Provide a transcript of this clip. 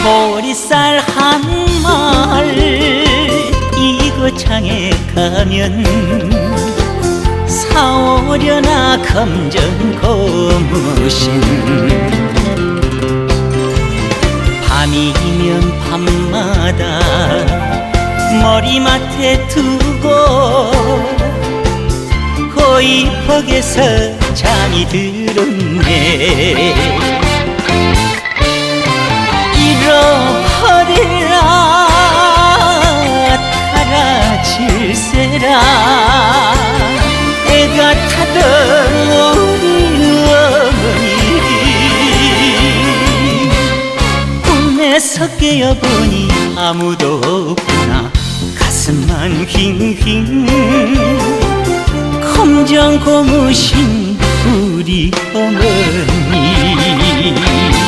보리쌀 한 말 이거창에 가면 사오려나 검정 고무신 밤이면 밤마다 머리맡에 두고 고이복에서 잠이 들었네. 잃어버리라 타라 질세라 애가 타던 우리 어머니 꿈에서 깨어보니 아무도 없구나. 가슴만 휭휭 검정 고무신 우리 어머니.